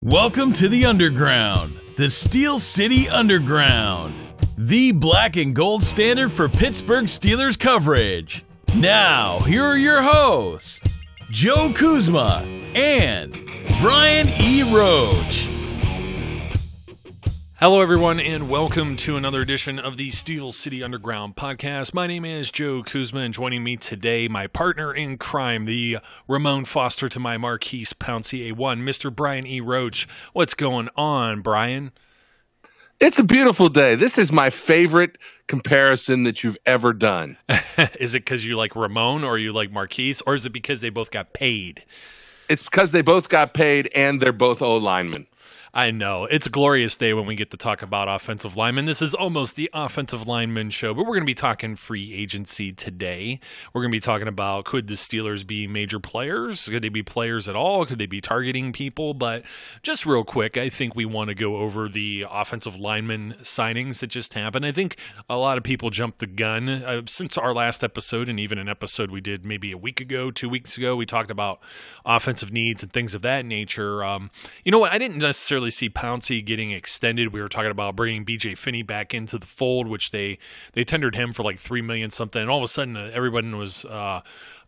Welcome to the Underground, the Steel City Underground, the black and gold standard for Pittsburgh Steelers coverage. Now, here are your hosts, Joe Kuzma and Brian E. Roach. Hello, everyone, and welcome to another edition of the Steel City Underground podcast. My name is Joe Kuzma, and joining me today, my partner in crime, the Ramon Foster to my Marquise Pouncey A1, Mr. Brian E. Roach. What's going on, Brian? It's a beautiful day. This is my favorite comparison that you've ever done. Is it because you like Ramon or you like Marquise, or is it because they both got paid? It's because they both got paid and they're both O-linemen. I know. It's a glorious day when we get to talk about offensive linemen. This is almost the offensive lineman show, but we're going to be talking free agency today. We're going to be talking about, could the Steelers be major players? Could they be players at all? Could they be targeting people? But just real quick, I think we want to go over the offensive lineman signings that just happened. I think a lot of people jumped the gun since our last episode, and even an episode we did maybe a week ago, 2 weeks ago. We talked about offensive needs and things of that nature. You know what? I didn't necessarily see Pouncey getting extended. We were talking about bringing BJ Finney back into the fold, which they tendered him for like $3 million something, and all of a sudden everyone was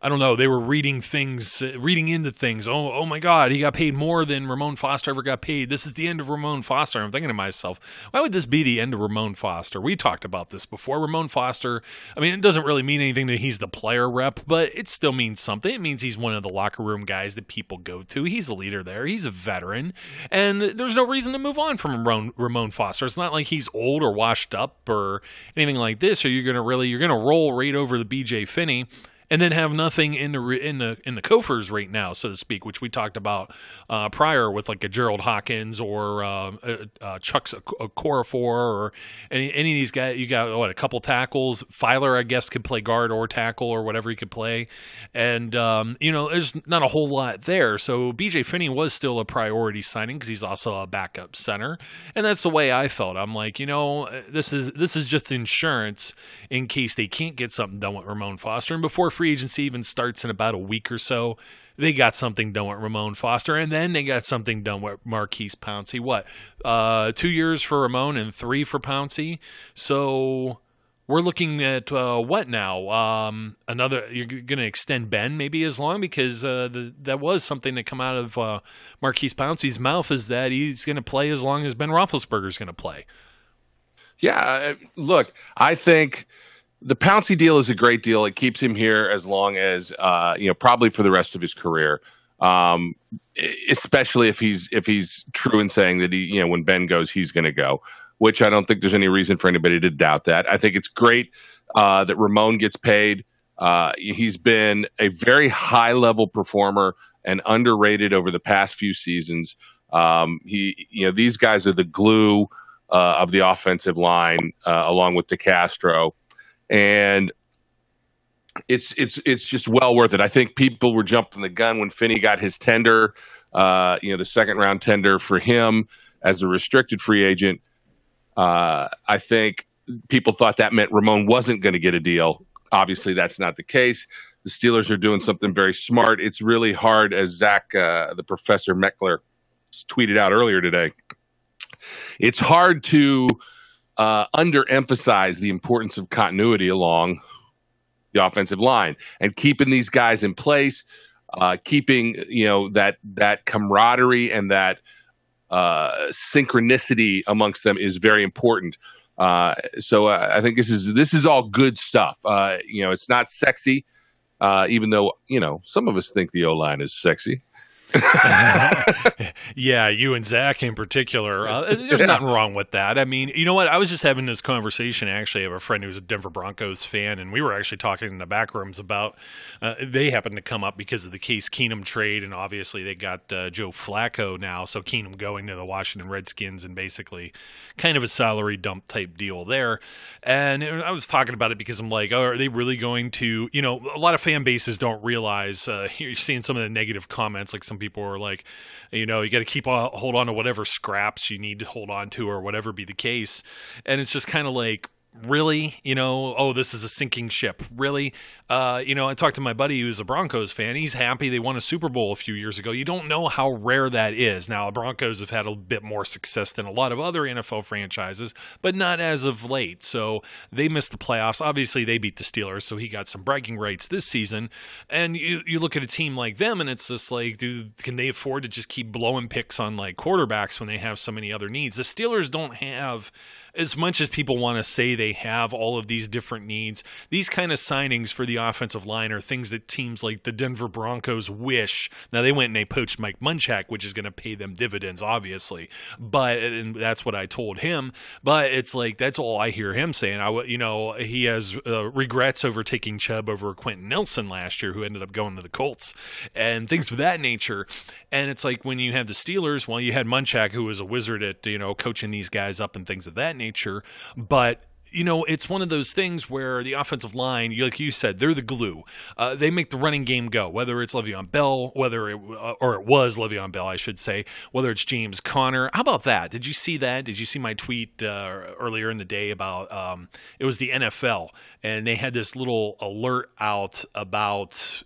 I don't know, they were reading into things. Oh my God, he got paid more than Ramon Foster ever got paid. This is the end of Ramon Foster. I'm thinking to myself, why would this be the end of Ramon Foster? We talked about this before. Ramon Foster, I mean, it doesn't really mean anything that he's the player rep, but it still means something. It means he's one of the locker room guys that people go to. He's a leader there. He's a veteran, and there's no reason to move on from Ramon Foster. It's not like he's old or washed up or anything like this, or you're gonna roll right over the BJ Finney and then have nothing in the coffers right now, so to speak, which we talked about prior with like a Gerald Hawkins or Chuck Okorafor or any of these guys. You got a couple tackles. Filer, I guess, could play guard or tackle or whatever he could play, and there's not a whole lot there. So BJ Finney was still a priority signing because he's also a backup center, and that's the way I felt. I'm like, this is just insurance in case they can't get something done with Ramon Foster, and before free agency even starts in about a week or so, they got something done with Ramon Foster, and then they got something done with Marquise Pouncey. 2 years for Ramon and 3 for Pouncey. So we're looking at what now? You're going to extend Ben maybe as long, because that was something that come out of Marquise Pouncey's mouth, is that he's going to play as long as Ben Roethlisberger's going to play. Yeah, look, I think the Pouncey deal is a great deal. It keeps him here as long as, probably for the rest of his career, especially if he's true in saying that when Ben goes, he's going to go, which I don't think there's any reason for anybody to doubt that. I think it's great that Ramon gets paid. He's been a very high-level performer and underrated over the past few seasons. These guys are the glue of the offensive line, along with DeCastro. And it's just well worth it. I think people were jumping the gun when Finney got his tender, the second round tender for him as a restricted free agent. I think people thought that meant Ramon wasn't going to get a deal. Obviously, that's not the case. The Steelers are doing something very smart. It's really hard, as Zach, the Professor Meckler, tweeted out earlier today. It's hard to underemphasize the importance of continuity along the offensive line and keeping these guys in place, keeping that camaraderie and that synchronicity amongst them is very important. So I think this is all good stuff. It's not sexy, even though some of us think the O-line is sexy. Yeah, you and Zach in particular. There's nothing wrong with that. I mean, you know what? I was just having this conversation. Actually, I have a friend who's a Denver Broncos fan, and we were actually talking in the back rooms about they happened to come up because of the Case Keenum trade, and obviously they got Joe Flacco now, so Keenum going to the Washington Redskins and basically kind of a salary dump type deal there. And I was talking about it because I'm like, are they really going to, a lot of fan bases don't realize, you're seeing some of the negative comments, like some people are like, you got to hold on to whatever scraps you need to hold on to or whatever be the case. And it's just kind of like, Really? Oh, this is a sinking ship. Really? I talked to my buddy who's a Broncos fan. He's happy they won a Super Bowl a few years ago. You don't know how rare that is. Now, the Broncos have had a bit more success than a lot of other NFL franchises, but not as of late. So they missed the playoffs. Obviously, they beat the Steelers, so he got some bragging rights this season. And you look at a team like them, and it's just like, dude, can they afford to just keep blowing picks on like quarterbacks when they have so many other needs? The Steelers don't have, as much as people want to say they have all of these different needs, these kind of signings for the offensive line are things that teams like the Denver Broncos wish. Now, they went and they poached Mike Munchak, which is going to pay them dividends, obviously. And that's what I told him. But it's like, that's all I hear him saying. He has regrets over taking Chubb over Quentin Nelson last year, who ended up going to the Colts, and things of that nature. And it's like, when you have the Steelers, well, you had Munchak, who was a wizard at, coaching these guys up and things of that nature. But it's one of those things where the offensive line, like you said, they're the glue. They make the running game go, whether it's Le'Veon Bell, it was Le'Veon Bell, I should say, whether it's James Conner. How about that? Did you see that? Did you see my tweet earlier in the day about it was the NFL, and they had this little alert out about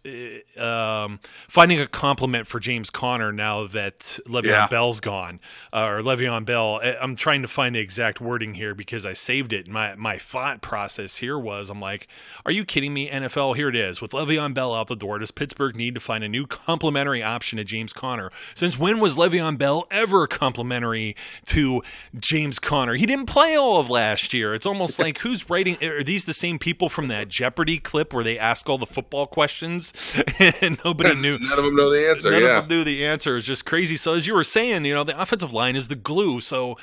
finding a compliment for James Conner now that Le'Veon Bell's gone, or Le'Veon Bell. I'm trying to find the exact wording here because I saved it. My thought process here was, I'm like, are you kidding me, NFL? Here it is. With Le'Veon Bell out the door, does Pittsburgh need to find a new complimentary option to James Conner? Since when was Le'Veon Bell ever complimentary to James Conner? He didn't play all of last year. It's almost like, who's writing? Are these the same people from that Jeopardy clip where they ask all the football questions and nobody knew? None of them know the answer. None of them knew the answer. It's just crazy. So as you were saying, the offensive line is the glue. So,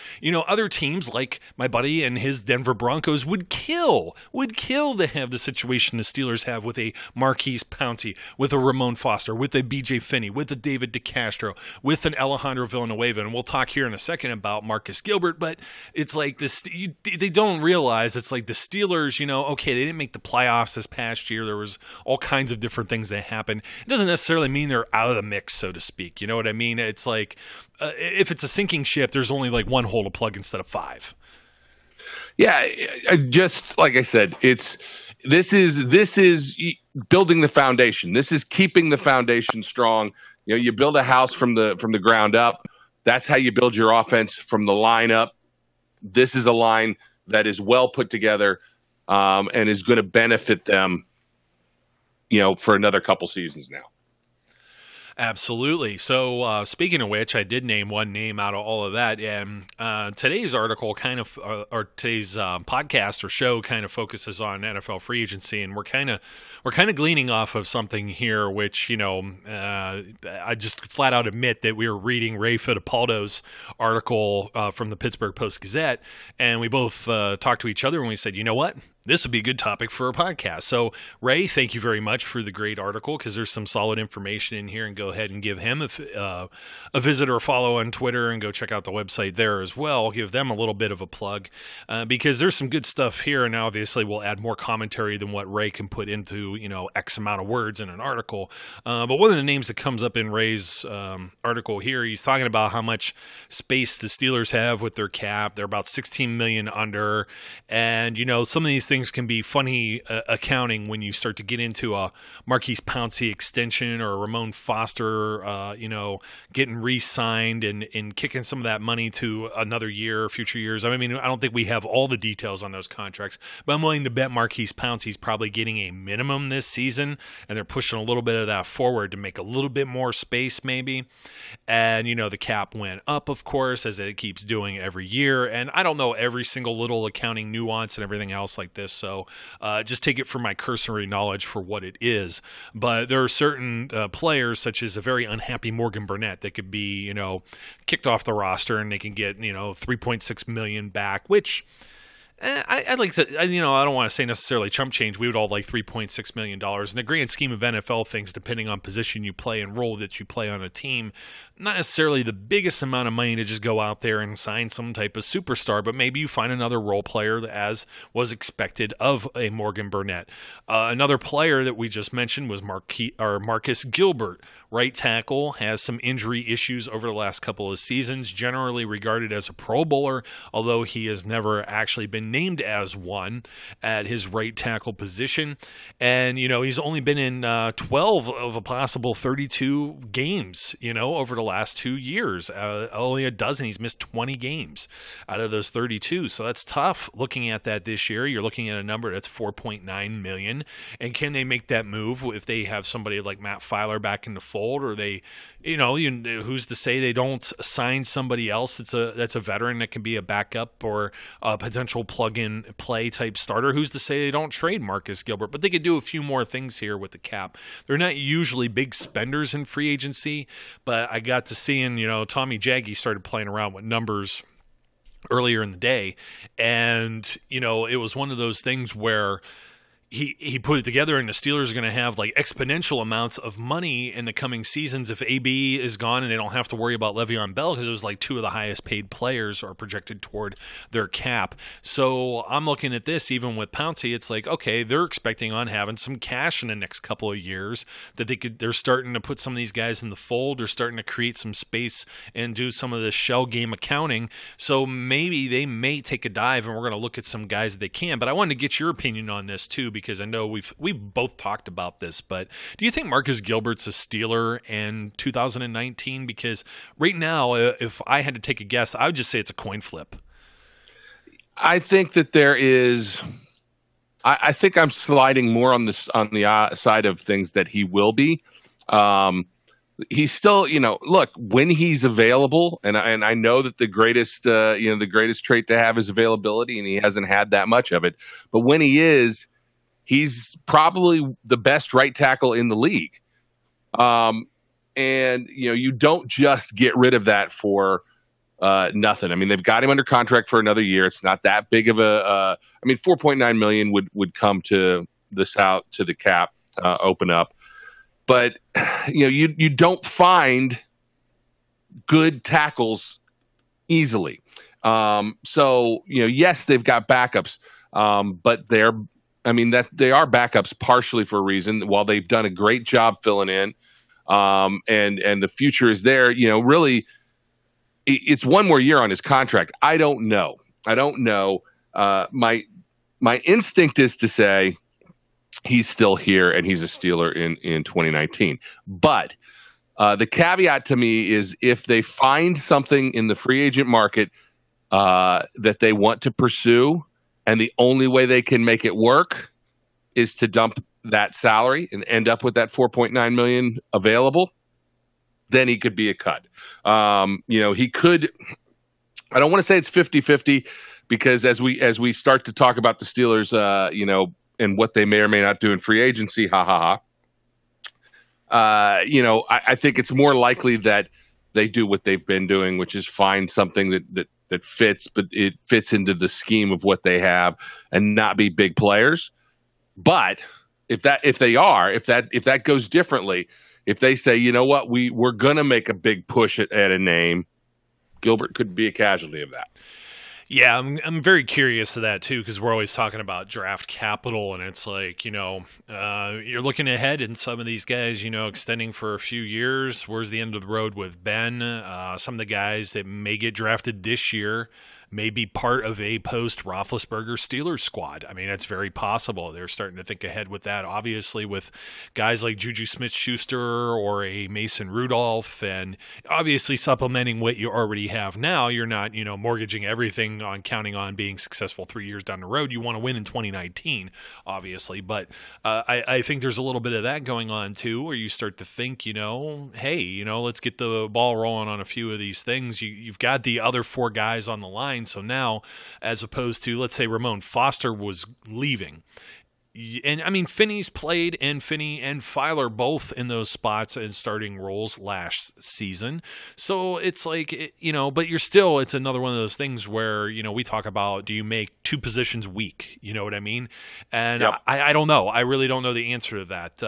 other teams like my buddy and his Denver Broncos would kill to have the situation the Steelers have with a Marquise Pouncey, with a Ramon Foster, with a BJ Finney, with a David DeCastro, with an Alejandro Villanueva. And we'll talk here in a second about Marcus Gilbert, but it's like this, they don't realize it's like the Steelers, okay, they didn't make the playoffs this past year. There was all kinds of different things that happened. It doesn't necessarily mean they're out of the mix, so to speak. You know what I mean? It's like, if it's a sinking ship, there's only like one hole to plug instead of five. Yeah, just like I said, this is building the foundation. This is keeping the foundation strong. You build a house from the ground up. That's how you build your offense, from the line up. This is a line that is well put together and is going to benefit them, for another couple seasons now. Absolutely. So speaking of which, I did name one name out of all of that. And today's article or today's podcast or show kind of focuses on NFL free agency. And we're kind of gleaning off of something here, which, I just flat out admit that we were reading Ray Fittipaldo's article from the Pittsburgh Post-Gazette. And we both talked to each other and we said, you know what? This would be a good topic for a podcast. So, Ray, thank you very much for the great article, because there's some solid information in here, and go ahead and give him a visit or a follow on Twitter, and go check out the website there as well. Give them a little bit of a plug, because there's some good stuff here, and obviously we'll add more commentary than what Ray can put into, X amount of words in an article. But one of the names that comes up in Ray's article here, he's talking about how much space the Steelers have with their cap. They're about $16 million under, and, some of these things can be funny accounting when you start to get into a Marquise Pouncey extension or a Ramon Foster, getting re-signed and kicking some of that money to another year, future years. I mean, I don't think we have all the details on those contracts, but I'm willing to bet Marquise Pouncey's probably getting a minimum this season, and they're pushing a little bit of that forward to make a little bit more space maybe. And, the cap went up, of course, as it keeps doing every year. And I don't know every single little accounting nuance and everything else like this. So just take it for my cursory knowledge for what it is. But there are certain players, such as a very unhappy Morgan Burnett, that could be, kicked off the roster, and they can get, $3.6 million back, which I'd like to, I don't want to say necessarily chump change. We would all like $3.6 million. In the grand scheme of NFL things, depending on position you play and role that you play on a team, not necessarily the biggest amount of money to just go out there and sign some type of superstar, but maybe you find another role player as was expected of a Morgan Burnett. Another player that we just mentioned was Marcus Gilbert, right tackle, has some injury issues over the last couple of seasons, generally regarded as a Pro Bowler, although he has never actually been been named as one at his right tackle position. And, he's only been in 12 of a possible 32 games, over the last 2 years. Only a dozen. He's missed 20 games out of those 32. So that's tough looking at that this year. You're looking at a number that's $4.9 million. And can they make that move if they have somebody like Matt Filer back in the fold, or they, who's to say they don't sign somebody else that's a veteran that can be a backup or a potential plug-in play type starter? Who's to say they don't trade Marcus Gilbert? But they could do a few more things here with the cap. They're not usually big spenders in free agency, but I got to seeing, Tommy Jaggy started playing around with numbers earlier in the day, and it was one of those things where he put it together, and the Steelers are going to have like exponential amounts of money in the coming seasons if AB is gone and they don't have to worry about Le'Veon Bell, because it was like 2 of the highest paid players are projected toward their cap. So I'm looking at this, even with Pouncey, it's like, okay, they're expecting on having some cash in the next couple of years that they're starting to put some of these guys in the fold. They're starting to create some space and do some of this shell game accounting. So maybe they may take a dive, and we're going to look at some guys that they can. But I wanted to get your opinion on this too, because I know we've both talked about this, but do you think Marcus Gilbert's a Steeler in 2019? Because right now, if I had to take a guess, I would just say it's a coin flip. I think that there is. I think I'm sliding more on the side of things that he will be. He's still, look, when he's available, and I know that the greatest trait to have is availability, and he hasn't had that much of it. But when he is, he's probably the best right tackle in the league. And, you don't just get rid of that for nothing. I mean, they've got him under contract for another year. It's not that big of a $4.9 million would come to the cap, open up. But, you don't find good tackles easily. So, yes, they've got backups, but they are backups partially for a reason. While they've done a great job filling in, and the future is there, really, it's one more year on his contract. I don't know. My instinct is to say he's still here and he's a Steeler in 2019. But the caveat to me is if they find something in the free agent market that they want to pursue, and the only way they can make it work is to dump that salary and end up with that $4.9 million available, then he could be a cut. He could. I don't want to say it's 50-50, because as we start to talk about the Steelers, and what they may or may not do in free agency, I think it's more likely that they do what they've been doing, which is find something that fits, but it fits into the scheme of what they have, and not be big players. But if that goes differently, if they say, you know what, we're gonna make a big push at a name, Gilbert could be a casualty of that. Yeah, I'm very curious to that too, because we're always talking about draft capital, and it's like, you're looking ahead, and some of these guys, extending for a few years. Where's the end of the road with Ben? Some of the guys that may get drafted this year may be part of a post-Roethlisberger Steelers squad. I mean, it's very possible. They're starting to think ahead with that, obviously, with guys like Juju Smith-Schuster or a Mason Rudolph, and obviously supplementing what you already have now. You're not, mortgaging everything on counting on being successful 3 years down the road. You want to win in 2019, obviously. But I think there's a little bit of that going on, too, where you start to think, hey, let's get the ball rolling on a few of these things. You've got the other 4 guys on the line. So now, as opposed to, let's say, Ramon Foster was leaving. And I mean, Finney's played, and Finney and Filer both in those spots and starting roles last season. So it's like, but it's another one of those things where, we talk about, do you make 2 positions weak? You know what I mean? And yep. I don't know. I really don't know the answer to that.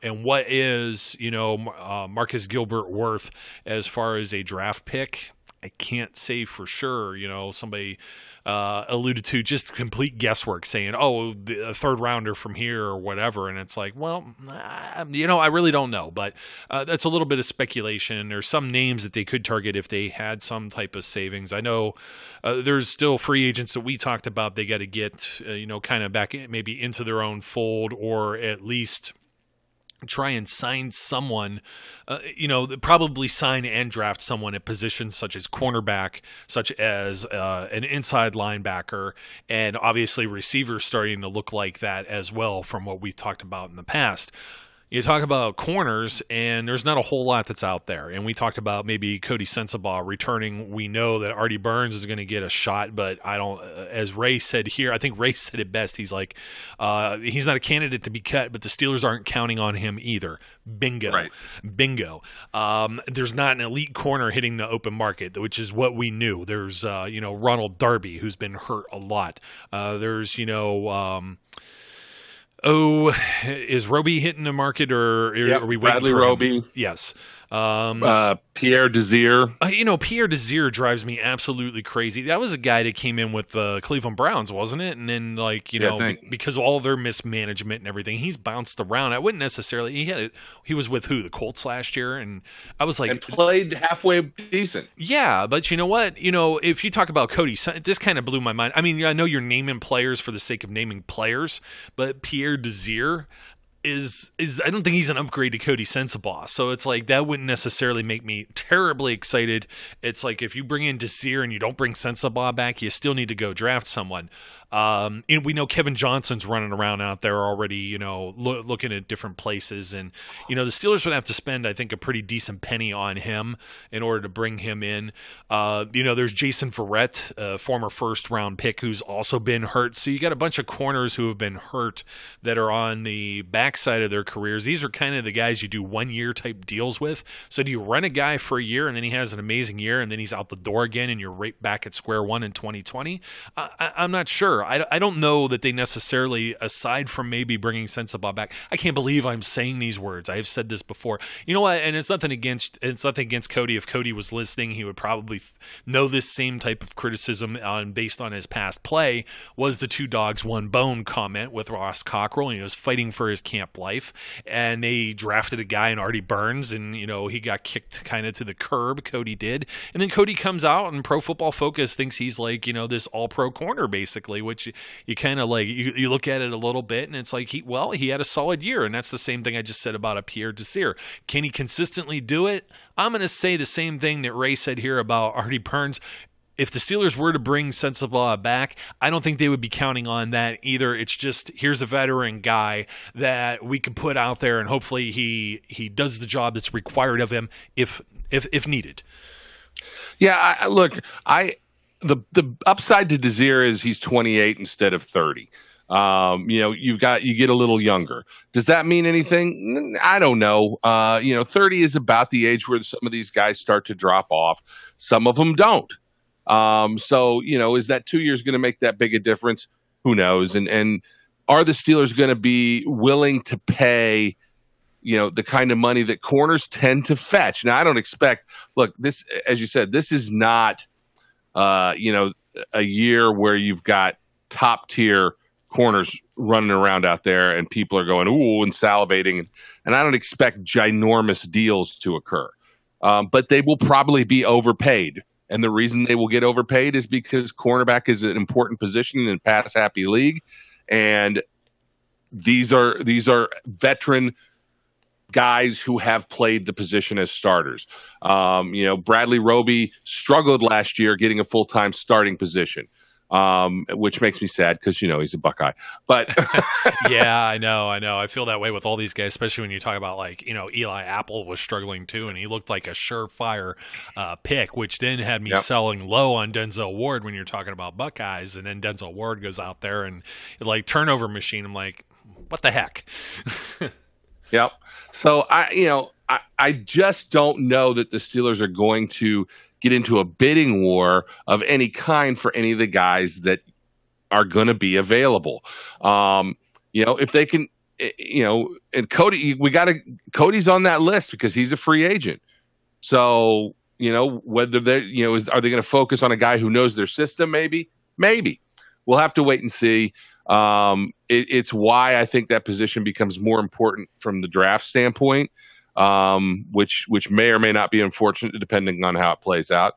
And what is, Marcus Gilbert worth as far as a draft pick? I can't say for sure. Somebody alluded to just complete guesswork, saying, "Oh, a third rounder from here or whatever," and it's like, well, I really don't know, but that's a little bit of speculation. There's some names that they could target if they had some type of savings. I know there's still free agents that we talked about. They got to get kind of back maybe into their own fold, or at least try and sign someone, probably sign and draft someone at positions such as cornerback, such as an inside linebacker, and obviously receivers starting to look like that as well from what we've talked about in the past. You talk about corners, and there's not a whole lot that's out there. And we talked about maybe Cody Sensabaugh returning. We know that Artie Burns is going to get a shot, but I don't. As Ray said here, I think Ray said it best. He's like, he's not a candidate to be cut, but the Steelers aren't counting on him either. Bingo, right. Bingo. There's not an elite corner hitting the open market, which is what we knew. There's Ronald Darby, who's been hurt a lot. There's is Roby hitting the market, or are we waiting Bradley for Roby? Yes. Pierre Desir. Pierre Desir drives me absolutely crazy. That was a guy that came in with the Cleveland Browns, wasn't it? And then, because of all their mismanagement and everything, he's bounced around. I wouldn't necessarily. He was with who? The Colts last year, and I was like, and played halfway decent. Yeah, but you know what? If you talk about Cody, this kind of blew my mind. I mean, I know you're naming players for the sake of naming players, but Pierre Desir is I don't think he's an upgrade to Cody Sensabaugh. So it's like that wouldn't necessarily make me terribly excited. It's like if you bring in Desir and you don't bring Sensabaugh back, you still need to go draft someone. We know Kevin Johnson's running around out there already, looking at different places. And, the Steelers would have to spend, I think, a pretty decent penny on him in order to bring him in. There's Jason Verrett, a former first-round pick who's also been hurt. So you got a bunch of corners who have been hurt that are on the backside of their careers. These are kind of the guys you do one-year type deals with. So do you run a guy for a year and then he has an amazing year and then he's out the door again and you're right back at square one in 2020? I'm not sure. I don't know that they necessarily, aside from maybe bringing Sensabaugh back, I can't believe I'm saying these words. I have said this before. You know what? And it's nothing against Cody. If Cody was listening, he would probably know this same type of criticism based on his past play. Was the two dogs one bone comment with Ross Cockrell, and he was fighting for his camp life, and they drafted a guy in Artie Burns, and he got kicked kind of to the curb. Cody did, and then Cody comes out, and Pro Football Focus thinks he's like this all-pro corner basically, which you kind of like you look at it a little bit, and it's like he had a solid year, and that's the same thing I just said about a Pierre Desir. Can he consistently do it? I'm going to say the same thing that Ray said here about Artie Burns. If the Steelers were to bring Sensabaugh back, I don't think they would be counting on that either. It's just, here's a veteran guy that we can put out there, and hopefully he does the job that's required of him if needed. Yeah, the upside to Desir is he's 28 instead of 30. You get a little younger. Does that mean anything? I don't know. 30 is about the age where some of these guys start to drop off. Some of them don't. Is that 2 years going to make that big a difference? Who knows? And are the Steelers going to be willing to pay, the kind of money that corners tend to fetch? Now, I don't expect, look, this, as you said, this is not, a year where you've got top tier corners running around out there and people are going, ooh, and salivating. And I don't expect ginormous deals to occur. But they will probably be overpaid. And the reason they will get overpaid is because cornerback is an important position in a pass-happy league. And these are veteran guys who have played the position as starters. Bradley Roby struggled last year getting a full-time starting position, which makes me sad because, he's a Buckeye. But yeah, I know. I feel that way with all these guys, especially when you talk about Eli Apple was struggling too, and he looked like a surefire pick, which then had me selling low on Denzel Ward when you're talking about Buckeyes. And then Denzel Ward goes out there and turnover machine. I'm like, what the heck? Yep. So I just don't know that the Steelers are going to get into a bidding war of any kind for any of the guys that are going to be available. If they can, and Cody, Cody's on that list because he's a free agent. So, Whether they, are they going to focus on a guy who knows their system? Maybe. We'll have to wait and see. It's why I think that position becomes more important from the draft standpoint, which may or may not be unfortunate depending on how it plays out.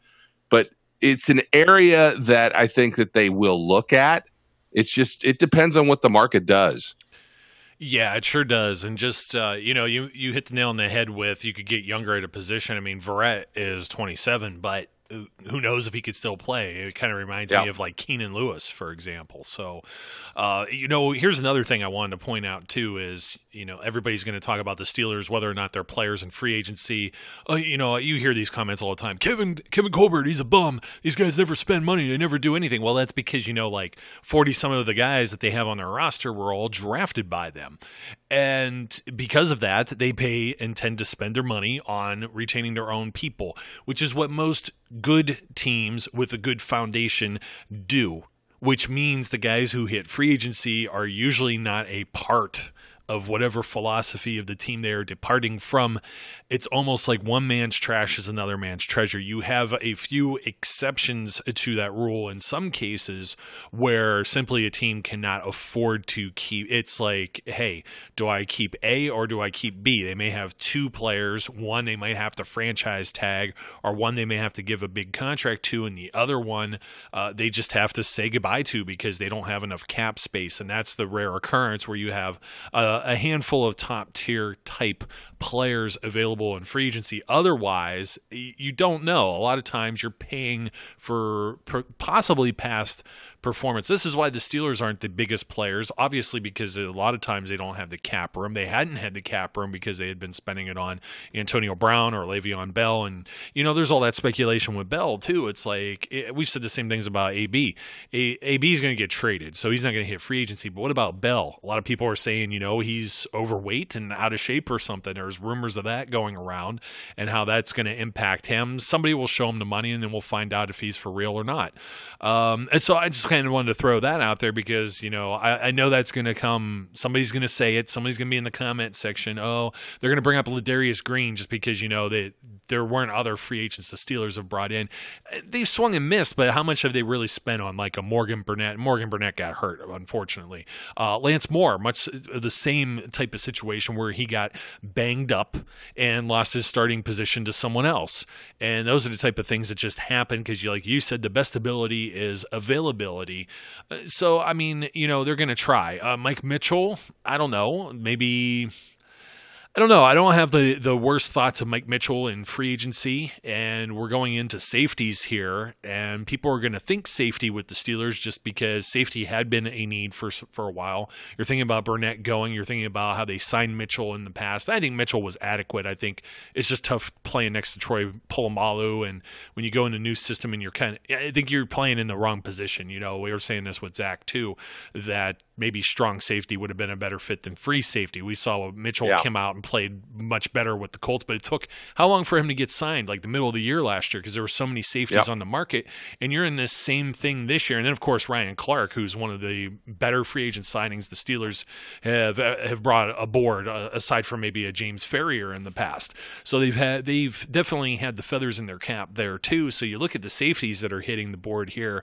But it's an area that I think that they will look at. It depends on what the market does. Yeah, it sure does. And just, you hit the nail on the head with you could get younger at a position. I mean, Verrett is 27, but who knows if he could still play. It kind of reminds me of like Keenan Lewis, for example. So, here's another thing I wanted to point out too is, everybody's going to talk about the Steelers, whether or not they're players in free agency. You hear these comments all the time. Kevin Colbert, he's a bum. These guys never spend money. They never do anything. Well, that's because, like 40 some of the guys that they have on their roster were all drafted by them. And because of that, they pay and tend to spend their money on retaining their own people, which is what most good teams with a good foundation do, which means the guys who hit free agency are usually not a part of whatever philosophy of the team they are departing from. It's almost like one man's trash is another man's treasure. You have a few exceptions to that rule in some cases where simply a team cannot afford to keep. It's like, hey, do I keep A or do I keep B? They may have two players. One they might have to franchise tag, or one they may have to give a big contract to, and the other one they just have to say goodbye to because they don't have enough cap space. And that's the rare occurrence where you have a handful of top tier type players available in free agency. Otherwise, you don't know. A lot of times you're paying for possibly past performance. This is why the Steelers aren't the biggest players, obviously, because a lot of times they don't have the cap room. They hadn't had the cap room because they had been spending it on Antonio Brown or Le'Veon Bell. And, there's all that speculation with Bell, too. It's like, we've said the same things about AB. AB is going to get traded, so he's not going to hit free agency. But what about Bell? A lot of people are saying, he's overweight and out of shape or something. There's rumors of that going around and how that's going to impact him. Somebody will show him the money, and then we'll find out if he's for real or not. And so I just kind of wanted to throw that out there because, I know that's going to come. Somebody's going to say it. Somebody's going to be in the comment section. Oh, they're going to bring up Ladarius Green just because, there weren't other free agents the Steelers have brought in. They've swung and missed, but how much have they really spent on like a Morgan Burnett? Morgan Burnett got hurt, unfortunately. Lance Moore, much the same type of situation where he got banged up and lost his starting position to someone else. And those are the type of things that just happen because, like you said, the best ability is availability. So, I mean, they're going to try. Mike Mitchell, I don't know, maybe... I don't know. I don't have the worst thoughts of Mike Mitchell in free agency, and we're going into safeties here, and people are going to think safety with the Steelers just because safety had been a need for a while. You're thinking about Burnett going. You're thinking about how they signed Mitchell in the past. I think Mitchell was adequate. I think it's just tough playing next to Troy Polamalu, and when you go in a new system and I think you're playing in the wrong position. We were saying this with Zach too, that maybe strong safety would have been a better fit than free safety. We saw Mitchell come out and played much better with the Colts, but it took how long for him to get signed? Like the middle of the year last year because there were so many safeties on the market, and you're in this same thing this year. And then, of course, Ryan Clark, who's one of the better free agent signings the Steelers have brought aboard, aside from maybe a James Ferrier in the past. So they've definitely had the feathers in their cap there too. So you look at the safeties that are hitting the board here,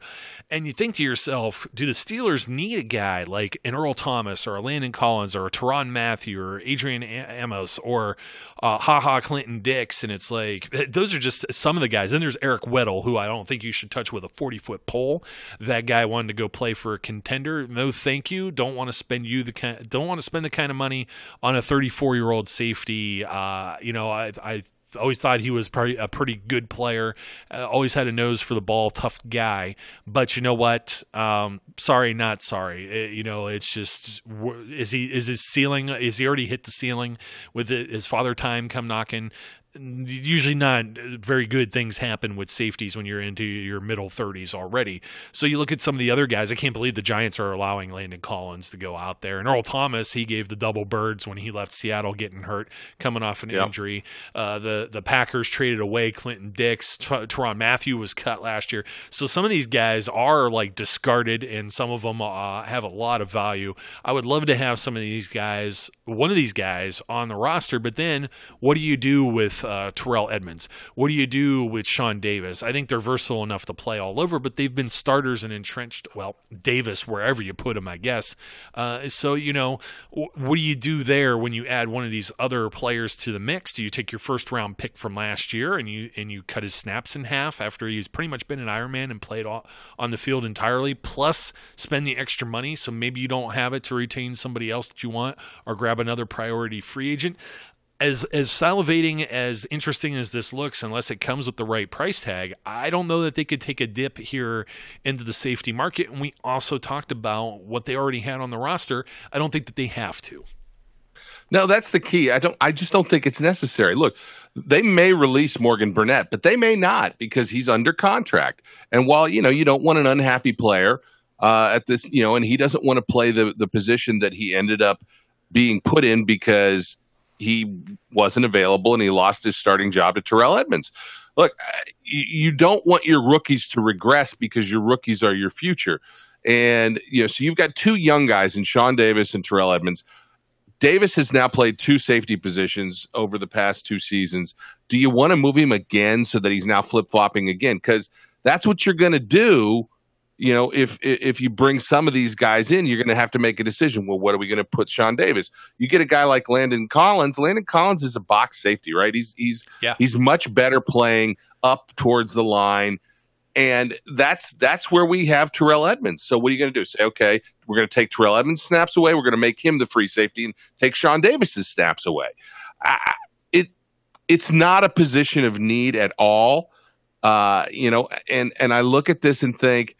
and you think to yourself, do the Steelers need a guy like an Earl Thomas or a Landon Collins or a Tyrann Mathieu or Adrian Amos or Clinton Dix? And it's like, those are just some of the guys. Then there's Eric Weddle, who I don't think you should touch with a 40-foot pole. That guy wanted to go play for a contender. No, thank you. Don't want to spend the kind of money on a 34-year-old safety. I always thought he was probably a pretty good player. Always had a nose for the ball, tough guy. But you know what? Sorry, not sorry. It's just, is his ceiling? Is he already hit the ceiling with his father time come knocking? Usually not very good things happen with safeties when you're into your middle 30s already. So you look at some of the other guys. I can't believe the Giants are allowing Landon Collins to go out there. And Earl Thomas, he gave the double birds when he left Seattle getting hurt, coming off an injury. The Packers traded away Clinton Dix. Tyrann Mathieu was cut last year. So some of these guys are like discarded, and some of them have a lot of value. I would love to have some of these guys, one of these guys on the roster, but then what do you do with Terrell Edmonds? What do you do with Sean Davis? I think they're versatile enough to play all over, but they've been starters and entrenched, well, Davis, wherever you put him, I guess. So, what do you do there when you add one of these other players to the mix? Do you take your first-round pick from last year and you cut his snaps in half after he's pretty much been an Ironman and played on the field entirely, plus spend the extra money so maybe you don't have it to retain somebody else that you want or grab another priority free agent? As salivating, as interesting as this looks, unless it comes with the right price tag, I don't know that they could take a dip here into the safety market. And we also talked about what they already had on the roster. I don't think that they have to. No, that's the key. I just don't think it's necessary. Look, they may release Morgan Burnett, but they may not because he's under contract. And while, you don't want an unhappy player at this, and he doesn't want to play the position that he ended up being put in because he wasn't available and he lost his starting job to Terrell Edmonds. Look, you don't want your rookies to regress because your rookies are your future. And, so you've got two young guys in Sean Davis and Terrell Edmonds. Davis has now played two safety positions over the past 2 seasons. Do you want to move him again so that he's now flip-flopping again? Because that's what you're going to do. If you bring some of these guys in, you're going to have to make a decision. Well, what are we going to put Sean Davis? You get a guy like Landon Collins. Landon Collins is a box safety, right? He's much better playing up towards the line, and that's where we have Terrell Edmonds. So what are you going to do? Say, okay, we're going to take Terrell Edmonds' snaps away. We're going to make him the free safety and take Sean Davis's snaps away. It's not a position of need at all. And I look at this and think,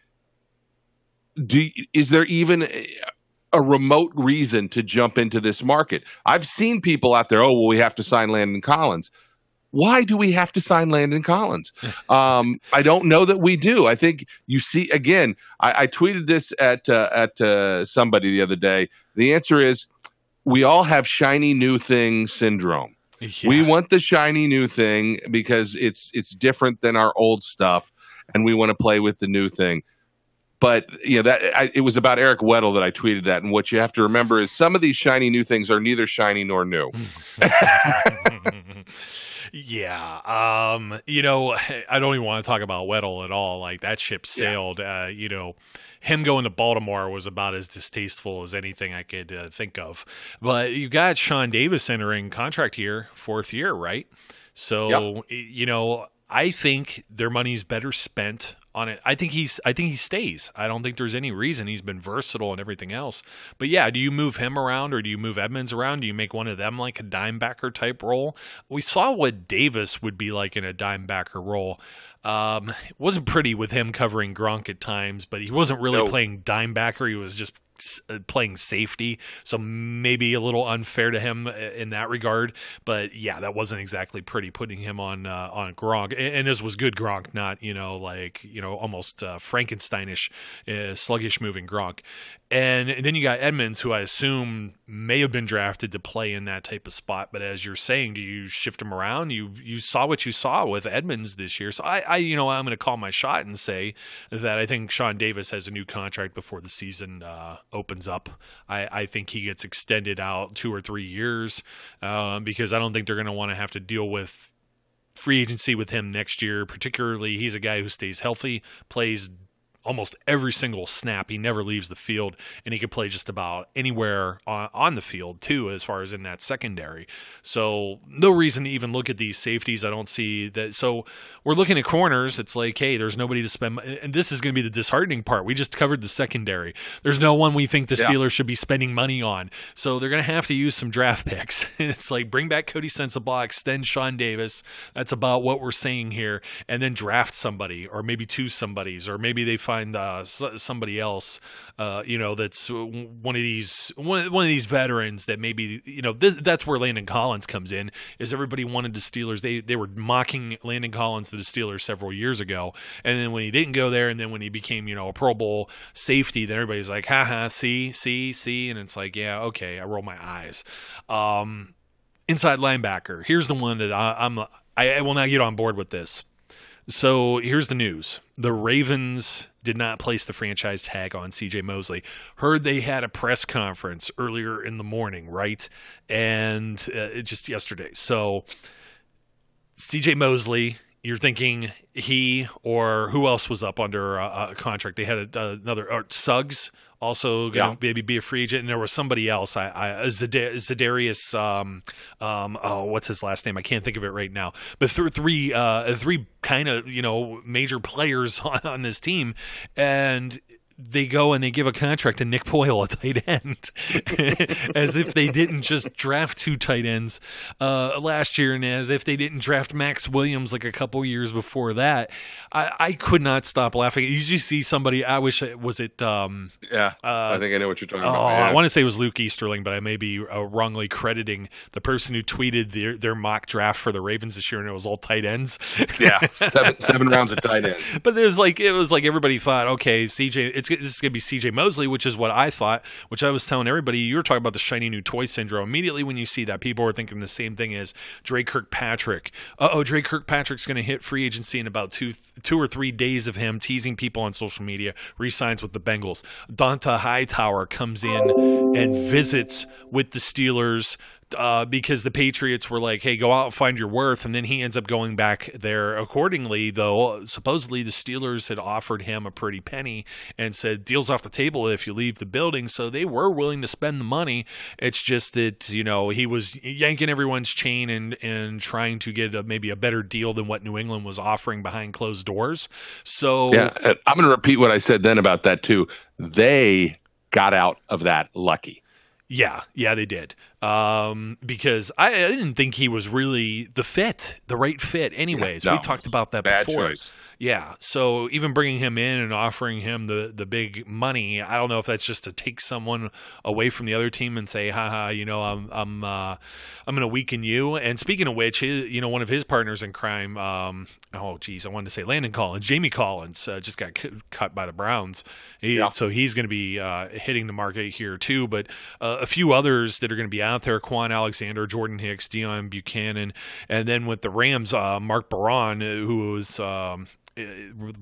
is there even a remote reason to jump into this market? I've seen people out there, we have to sign Landon Collins. Why do we have to sign Landon Collins? I don't know that we do. I think you see, again, I tweeted this at somebody the other day. The answer is we all have shiny new thing syndrome. Yeah. We want the shiny new thing because it's different than our old stuff, and we want to play with the new thing. But it was about Eric Weddle that I tweeted that, and what you have to remember is some of these shiny new things are neither shiny nor new. Yeah, I don't even want to talk about Weddle at all. Like that ship sailed. Yeah. Him going to Baltimore was about as distasteful as anything I could think of. But you got Sean Davis entering contract here, 4th year, right? So I think their money's better spent on it. I think he stays. I don't think there's any reason. He's been versatile and everything else. But yeah, do you move him around or do you move Edmonds around? Do you make one of them like a dimebacker type role? We saw what Davis would be like in a dimebacker role. It wasn't pretty with him covering Gronk at times, but he wasn't really playing dimebacker. He was just playing safety, so maybe a little unfair to him in that regard. But yeah, that wasn't exactly pretty putting him on Gronk, and this was good Gronk, not almost Frankensteinish, sluggish moving Gronk. And then you got Edmonds, who I assume may have been drafted to play in that type of spot. But as you're saying, do you shift him around? You saw what you saw with Edmonds this year. So I'm going to call my shot and say that I think Sean Davis has a new contract before the season opens up. I think he gets extended out 2 or 3 years because I don't think they're going to want to have to deal with free agency with him next year. Particularly, he's a guy who stays healthy, plays almost every single snap. He never leaves the field, and he can play just about anywhere on the field too, as far as in that secondary. So no reason to even look at these safeties. I don't see that. So we're looking at corners. It's like, hey, there's nobody to spend, and this is going to be the disheartening part. We just covered the secondary. There's no one we think the Steelers should be spending money on. So they're going to have to use some draft picks. It's like, bring back Cody Sensabaugh, extend Sean Davis. That's about what we're saying here, and then draft somebody, or maybe 2 somebodies, or maybe they find somebody else, that's one of these veterans that maybe, that's where Landon Collins comes in. Is everybody wanted the Steelers? They were mocking Landon Collins to the Steelers several years ago, and then when he didn't go there, and then when he became a Pro Bowl safety, then everybody's like, haha, see, and it's like, yeah, okay, I roll my eyes. Inside linebacker. Here's the one that I will now get on board with this. So here's the news. The Ravens did not place the franchise tag on C.J. Mosley. Heard they had a press conference earlier in the morning, right? And just yesterday. So CJ Mosley, you're thinking he or who else was up under a contract? They had another Suggs also going to maybe be a free agent, and there was somebody else. Zadarius. What's his last name? I can't think of it right now. But three kind of major players on this team, and they go and they give a contract to Nick Boyle, a tight end, as if they didn't just draft 2 tight ends last year, and as if they didn't draft Max Williams like a couple years before that. I could not stop laughing. You usually see somebody. I wish it was it. I think I know what you're talking about. I want to say it was Luke Easterling, but I may be wrongly crediting the person who tweeted their mock draft for the Ravens this year, and it was all tight ends. Yeah, seven rounds of tight ends. But it was like everybody thought, okay, this is going to be CJ Mosley, which is what I thought, which I was telling everybody. You were talking about the shiny new toy syndrome. Immediately when you see that, people were thinking the same thing as Drake Kirkpatrick. Drake Kirkpatrick's going to hit free agency in about two or 3 days of him teasing people on social media, re-signs with the Bengals. Donta Hightower comes in and visits with the Steelers because the Patriots were like, hey, go out and find your worth, and then he ends up going back there accordingly, though supposedly the Steelers had offered him a pretty penny and said, deal's off the table if you leave the building, so they were willing to spend the money. It's just that, he was yanking everyone's chain and trying to get maybe a better deal than what New England was offering behind closed doors. So yeah, I'm going to repeat what I said then about that too. They got out of that lucky. Yeah, they did. Because I didn't think he was really the right fit anyways. No, we talked about that bad before. Choice. Yeah, so even bringing him in and offering him the big money, I don't know if that's just to take someone away from the other team and say, haha, I'm going to weaken you. And speaking of which, one of his partners in crime, I wanted to say Landon Collins, Jamie Collins, just got cut by the Browns. So he's going to be hitting the market here too. But a few others that are going to be out there: Quan Alexander, Jordan Hicks, Deion Buchanan, and then with the Rams, Mark Barron, who was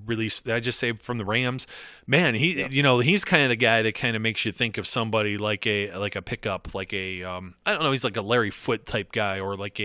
released. Did I just say from the Rams? Man, he's kind of the guy that kind of makes you think of somebody like a pickup, like I don't know, he's like a Larry Foote type guy, or like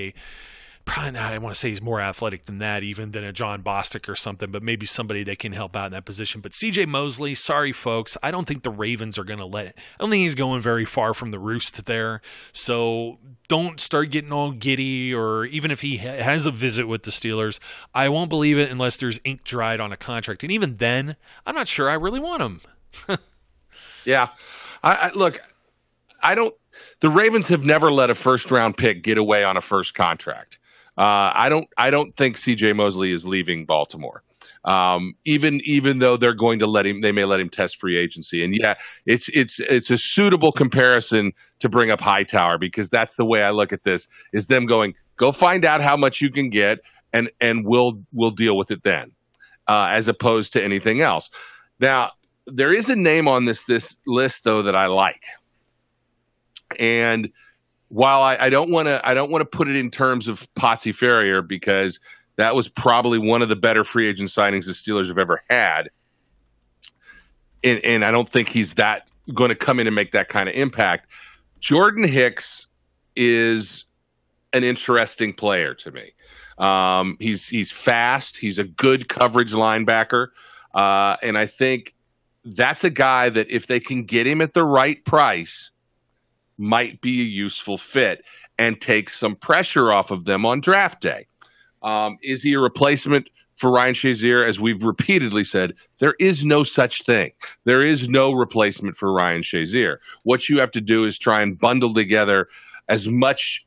probably not, I want to say he's more athletic than that, even than a John Bostic or something, but maybe somebody that can help out in that position. But CJ Mosley, sorry folks, I don't think the Ravens are going to I don't think he's going very far from the roost there. So don't start getting all giddy, or even if he has a visit with the Steelers, I won't believe it unless there's ink dried on a contract. And even then, I'm not sure I really want him. Yeah. Look, the Ravens have never let a first-round pick get away on a first contract. I don't think CJ Mosley is leaving Baltimore. Even though they're going to they may let him test free agency. And yeah, it's a suitable comparison to bring up Hightower, because that's the way I look at this, is them going, go find out how much you can get, and we'll deal with it then, as opposed to anything else. Now, there is a name on this list though that I like. And while I don't want to put it in terms of Potsy Ferrier, because that was probably one of the better free agent signings the Steelers have ever had, and I don't think he's that going to come in and make that kind of impact. Jordan Hicks is an interesting player to me. He's fast. He's a good coverage linebacker, and I think that's a guy that if they can get him at the right price, might be a useful fit and take some pressure off of them on draft day. Is he a replacement for Ryan Shazier? As we've repeatedly said, there is no such thing. There is no replacement for Ryan Shazier. What you have to do is try and bundle together as much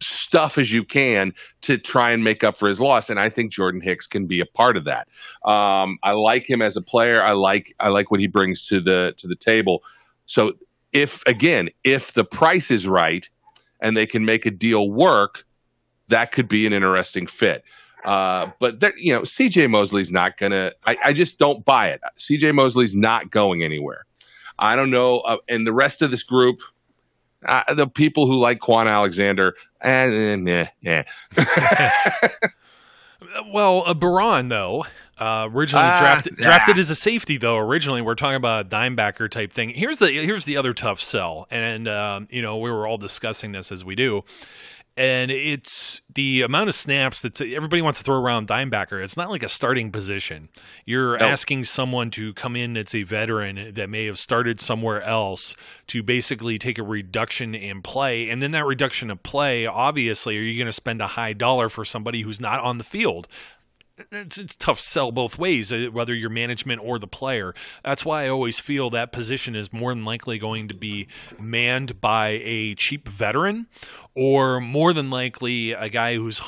stuff as you can to try and make up for his loss. And I think Jordan Hicks can be a part of that. I like him as a player. I like what he brings to the table. So if the price is right and they can make a deal work, that could be an interesting fit. But CJ Mosley's not gonna. I just don't buy it. CJ Mosley's not going anywhere. I don't know. And the rest of this group, the people who like Quan Alexander, Well, Baron though. Originally drafted as a safety, though. Originally, we're talking about a dimebacker type thing. Here's the other tough sell, and we were all discussing this as we do. And it's the amount of snaps that everybody wants to throw around Dimebacker. It's not like a starting position. You're asking someone to come in that's a veteran that may have started somewhere else to basically take a reduction in play. And then that reduction of play, obviously, are you going to spend a high dollar for somebody who's not on the field? It's tough to sell both ways, whether you're management or the player. That's why I always feel that position is more than likely going to be manned by a cheap veteran, or more than likely a guy who's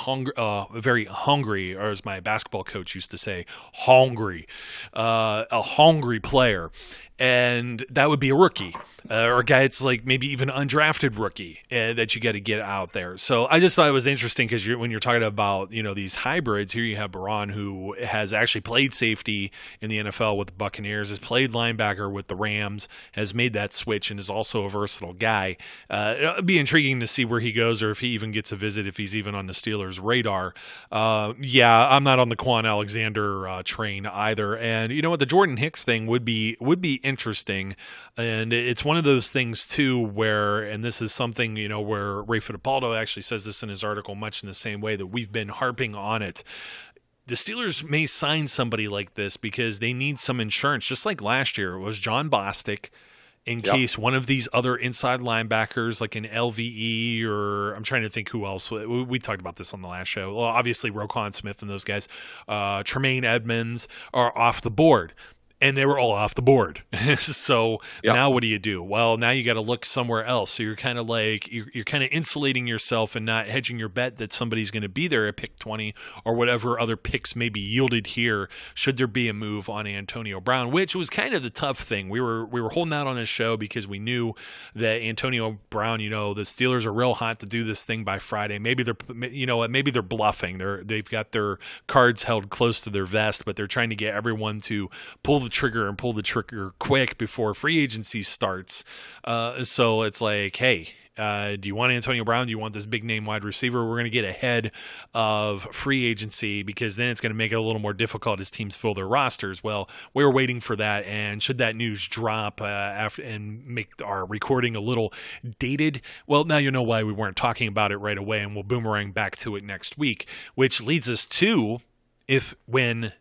very hungry, or as my basketball coach used to say, hungry, a hungry player. And that would be a rookie, or a guy that's like maybe even undrafted rookie that you got to get out there. So I just thought it was interesting because when you're talking about these hybrids, here you have Baron, who has actually played safety in the NFL with the Buccaneers, has played linebacker with the Rams, has made that switch, and is also a versatile guy. It'll be intriguing to see where he goes, or if he even gets a visit, if he's even on the Steelers' radar. I'm not on the Quan Alexander train either. And you know what, the Jordan Hicks thing would be interesting, and it's one of those things too where, and this is something where Ray Fittipaldo actually says this in his article much in the same way that we've been harping on it. The Steelers may sign somebody like this because they need some insurance, just like last year it was John Bostic, in case one of these other inside linebackers like an LVE, or I'm trying to think who else. We talked about this on the last show. Well, obviously Roquan Smith and those guys, Tremaine Edmonds are off the board. And they were all off the board. So now what do you do? Well, now you got to look somewhere else. So you're kind of like, you're kind of insulating yourself and not hedging your bet that somebody's going to be there at pick 20 or whatever other picks may be yielded here should there be a move on Antonio Brown, which was kind of the tough thing. We were holding out on this show because we knew that Antonio Brown, the Steelers are real hot to do this thing by Friday. Maybe they're bluffing. They've got their cards held close to their vest, but they're trying to get everyone to pull the trigger quick before free agency starts. So it's like, hey, do you want Antonio Brown? Do you want this big name wide receiver? We're going to get ahead of free agency because then it's going to make it a little more difficult as teams fill their rosters. Well, we were waiting for that, and should that news drop after and make our recording a little dated, well, now you know why we weren't talking about it right away, and we'll boomerang back to it next week, which leads us to when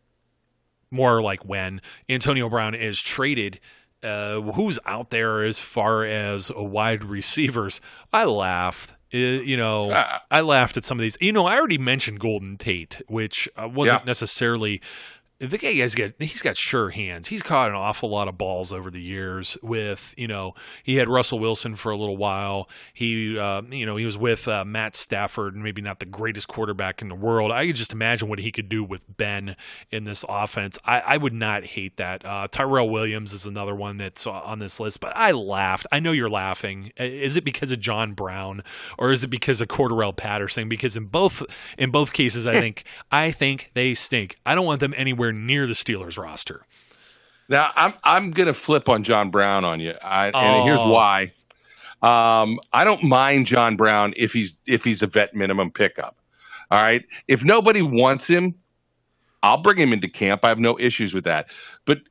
Antonio Brown is traded, who's out there as far as wide receivers. I laughed. I laughed at some of these. I already mentioned Golden Tate, which wasn't necessarily. The guy he's got sure hands. He's caught an awful lot of balls over the years with, he had Russell Wilson for a little while. He was with Matt Stafford, maybe not the greatest quarterback in the world. I could just imagine what he could do with Ben in this offense. I would not hate that. Tyrell Williams is another one that's on this list, but I laughed. I know you're laughing. Is it because of John Brown, or is it because of Cordarrelle Patterson? Because in both cases, I think they stink. I don't want them anywhere near the Steelers roster. Now I'm gonna flip on John Brown on you, and here's why. I don't mind John Brown if he's a vet minimum pickup. All right, if nobody wants him, I'll bring him into camp. I have no issues with that. But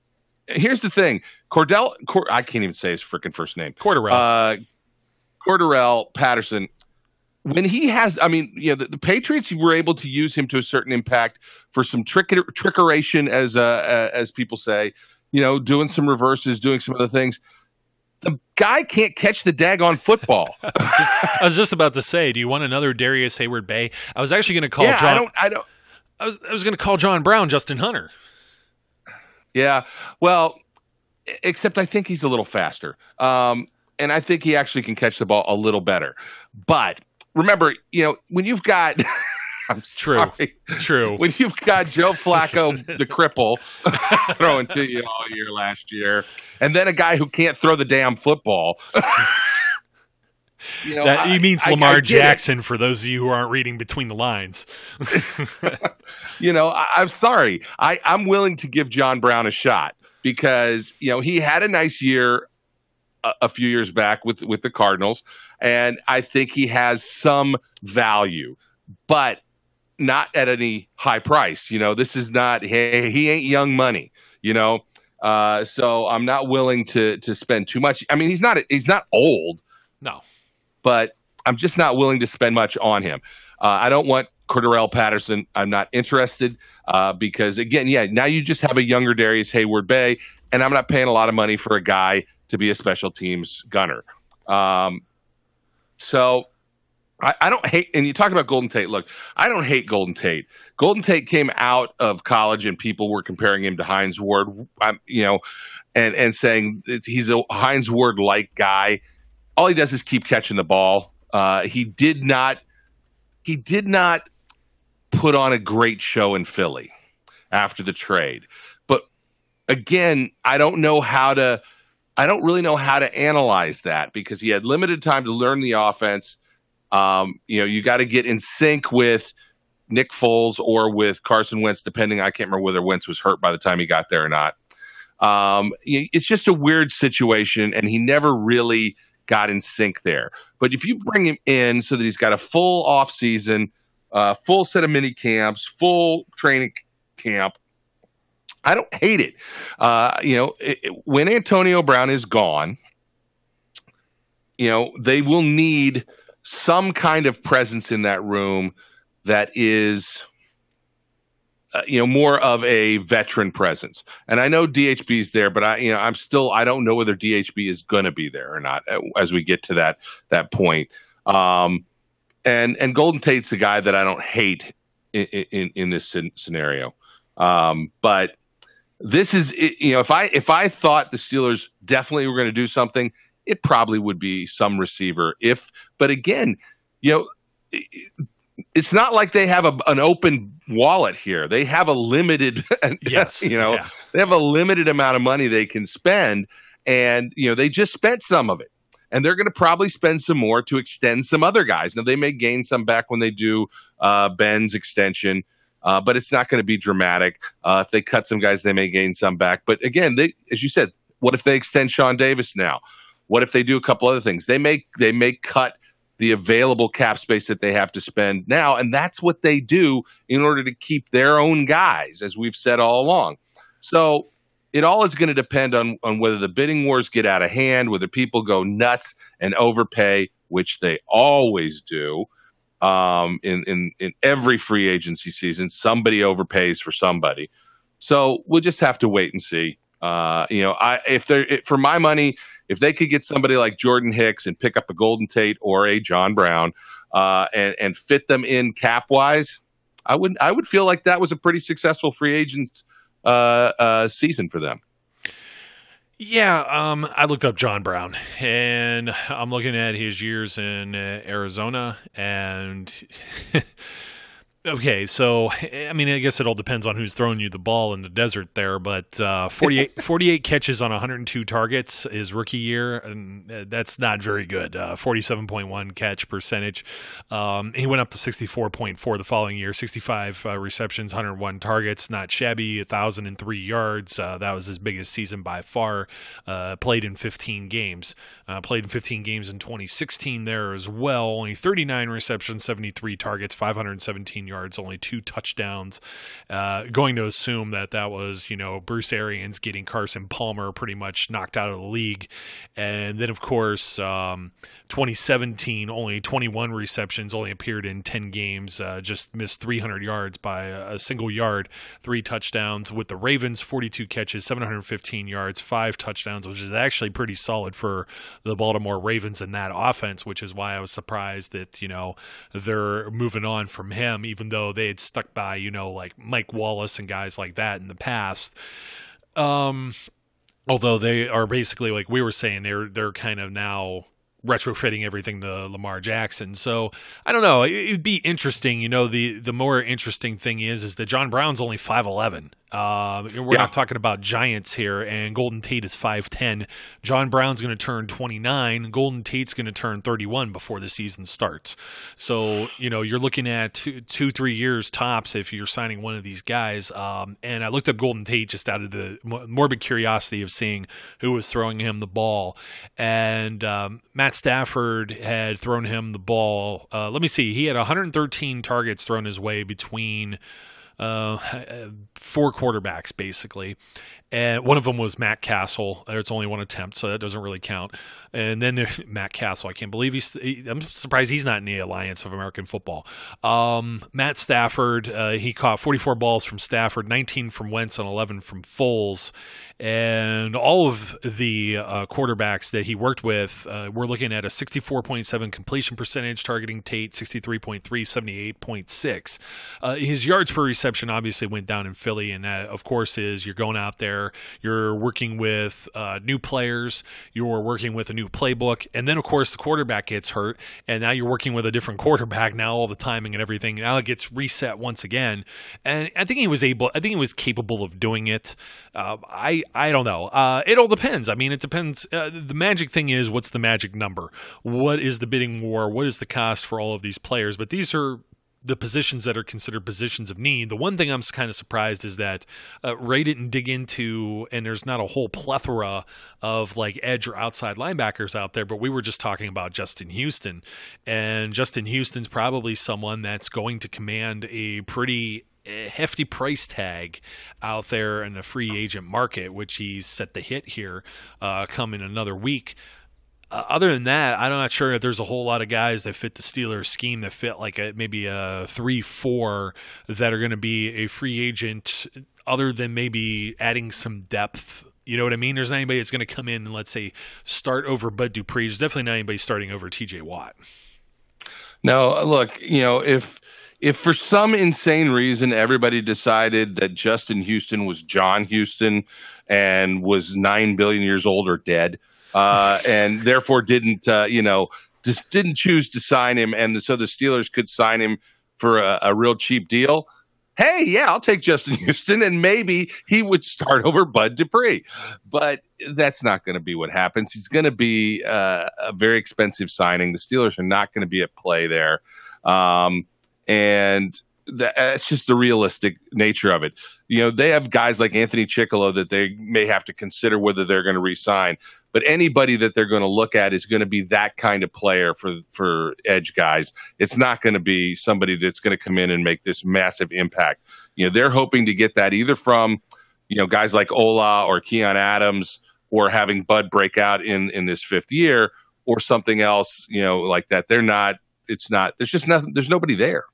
here's the thing: I can't even say his freaking first name. Cordarrelle Patterson. When he has, the Patriots were able to use him to a certain impact for some trickeration, as people say, doing some reverses, doing some other things. The guy can't catch the daggone football. I was just about to say, do you want another Darius Hayward-Bay? I was actually going to call John. I was going to call John Brown Justin Hunter. Yeah, well, except I think he's a little faster, and I think he actually can catch the ball a little better, but. Remember, when you've got I'm sorry. True. When you've got Joe Flacco, the cripple, throwing to you all year last year, and then a guy who can't throw the damn football. He means Lamar Jackson, for those of you who aren't reading between the lines. I'm sorry. I'm willing to give John Brown a shot because, he had a nice year a few years back with the Cardinals, and I think he has some value, but not at any high price. This is not, hey, he ain't young money, so I'm not willing to spend too much. I mean, he's not old. No. But I'm just not willing to spend much on him. I don't want Cordarrelle Patterson. I'm not interested because, again, now you just have a younger Darius Hayward-Bay, and I'm not paying a lot of money for a guy to be a special teams gunner. So I don't hate, and you talk about Golden Tate. Look, I don't hate Golden Tate. Golden Tate came out of college, and people were comparing him to Hines Ward, and saying he's a Hines Ward-like guy. All he does is keep catching the ball. He did not put on a great show in Philly after the trade. But again, I don't really know how to analyze that because he had limited time to learn the offense. You got to get in sync with Nick Foles or with Carson Wentz, depending. I can't remember whether Wentz was hurt by the time he got there or not. It's just a weird situation, and he never really got in sync there. But if you bring him in so that he's got a full off season, full set of mini camps, full training camp, I don't hate it. When Antonio Brown is gone, they will need some kind of presence in that room that is, more of a veteran presence. And I know DHB is there, but I don't know whether DHB is going to be there or not as we get to that point. And Golden Tate's a guy that I don't hate in this scenario. But this is, if I thought the Steelers definitely were going to do something, it probably would be some receiver. But again, it's not like they have an open wallet here. They have a limited, they have a limited amount of money they can spend, and they just spent some of it, and they're going to probably spend some more to extend some other guys. Now they may gain some back when they do Ben's extension, but it's not going to be dramatic. If they cut some guys, they may gain some back. But again, as you said, what if they extend Sean Davis now? What if they do a couple other things? They may cut the available cap space that they have to spend now, and that's what they do in order to keep their own guys, as we've said all along. So it all is going to depend on whether the bidding wars get out of hand, whether people go nuts and overpay, which they always do. In every free agency season, somebody overpays for somebody. So we'll just have to wait and see. For my money, if they could get somebody like Jordan Hicks and pick up a Golden Tate or a John Brown and fit them in cap wise, I would feel like that was a pretty successful free agents season for them. Yeah, I looked up John Brown, and I'm looking at his years in Arizona, and okay, so, I mean, I guess it all depends on who's throwing you the ball in the desert there, but 48 catches on 102 targets his rookie year, and that's not very good. 47.1 catch percentage. He went up to 64.4 the following year, 65 receptions, 101 targets, not shabby, 1,003 yards. That was his biggest season by far. Played in 15 games. Played in 15 games in 2016 there as well. Only 39 receptions, 73 targets, 517 yards, only 2 touchdowns. Going to assume that was, Bruce Arians getting Carson Palmer pretty much knocked out of the league. And then, of course, 2017, only 21 receptions, only appeared in 10 games, just missed 300 yards by a single yard, 3 touchdowns. With the Ravens, 42 catches, 715 yards, 5 touchdowns, which is actually pretty solid for the Baltimore Ravens in that offense, which is why I was surprised that, they're moving on from him, even though they had stuck by, like Mike Wallace and guys like that in the past. Although they are basically, like we were saying, they're kind of now retrofitting everything to Lamar Jackson. So I don't know. It'd be interesting. The more interesting thing is that John Brown's only 5'11". We're not talking about giants here, and Golden Tate is 5'10". John Brown's going to turn 29. Golden Tate's going to turn 31 before the season starts. So, you're looking at 2-3 years tops if you're signing one of these guys. And I looked up Golden Tate just out of the morbid curiosity of seeing who was throwing him the ball. And Matt Stafford had thrown him the ball. Let me see. He had 113 targets thrown his way between 4 quarterbacks, basically. And one of them was Matt Castle. There's only one attempt, so that doesn't really count. And then there's Matt Castle. I can't believe I'm surprised he's not in the Alliance of American Football. Matt Stafford, he caught 44 balls from Stafford, 19 from Wentz, and 11 from Foles. And all of the quarterbacks that he worked with, we're looking at a 64.7 completion percentage, targeting Tate 63.3, 78.6. His yards per reception obviously went down in Philly, and that, of course, is you're going out there, you're working with new players, you're working with a new playbook, and then, of course, the quarterback gets hurt, and now you're working with a different quarterback. Now all the timing and everything now it gets reset once again, and I think he was capable of doing it. I don't know. It all depends. I mean, it depends. The magic thing is, what's the magic number? What is the bidding war? What is the cost for all of these players? But these are the positions that are considered positions of need. The one thing I'm kind of surprised is that Ray didn't dig into, and there's not a whole plethora of like edge or outside linebackers out there, but we were just talking about Justin Houston. And Justin Houston's probably someone that's going to command a pretty hefty price tag out there in the free agent market, which he's set to hit here come in another week. Other than that, I'm not sure if there's a whole lot of guys that fit the Steelers scheme that fit like maybe a 3-4 that are going to be a free agent, other than maybe adding some depth. You know what I mean? There's not anybody that's going to come in and, let's say, start over Bud Dupree. There's definitely not anybody starting over TJ Watt. No, look, if for some insane reason everybody decided that Justin Houston was John Houston and was 9 billion years old or dead, and therefore didn't choose to sign him, and so the Steelers could sign him for a real cheap deal. Hey, yeah, I'll take Justin Houston, and maybe he would start over Bud Dupree. But that's not going to be what happens. He's going to be a very expensive signing. The Steelers are not going to be at play there. And that's just the realistic nature of it. They have guys like Anthony Chickalo that they may have to consider whether they're going to re-sign. But anybody that they're going to look at is going to be that kind of player for edge guys. It's not going to be somebody that's going to come in and make this massive impact. They're hoping to get that either from, guys like Ola or Keon Adams, or having Bud break out in this fifth year, or something else, like that. There's just nothing. There's nobody there.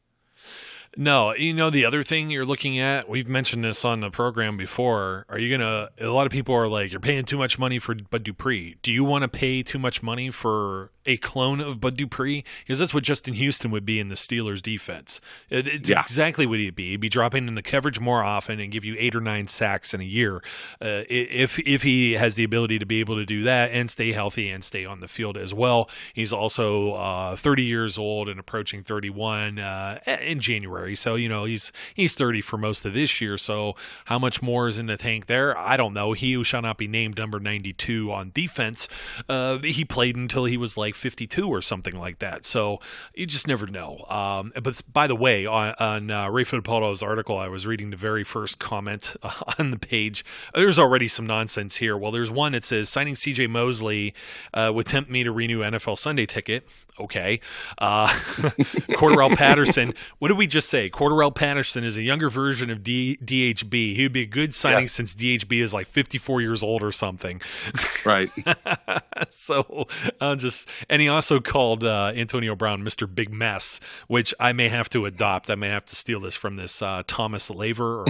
No, the other thing you're looking at, we've mentioned this on the program before, a lot of people are like, you're paying too much money for Bud Dupree. Do you want to pay too much money for a clone of Bud Dupree? Because that's what Justin Houston would be in the Steelers defense. It's exactly what he'd be. He'd be dropping in the coverage more often and give you 8 or 9 sacks in a year. If he has the ability to be able to do that and stay healthy and stay on the field as well. He's also 30 years old and approaching 31 in January. So, he's 30 for most of this year. So how much more is in the tank there? I don't know. He who shall not be named number 92 on defense. He played until he was like 52 or something like that. So you just never know. But by the way, on Ray Fittipaldo's article, I was reading the very first comment on the page. There's already some nonsense here. Well, there's one that says, signing C.J. Mosley would tempt me to renew NFL Sunday ticket. Okay. Cordarrelle Patterson. What did we just say? Cordarrelle Patterson is a younger version of DHB. He would be a good signing since DHB is like 54 years old or something. Right. So and he also called Antonio Brown Mr. Big Mess, which I may have to adopt. I may have to steal this from this Thomas Laver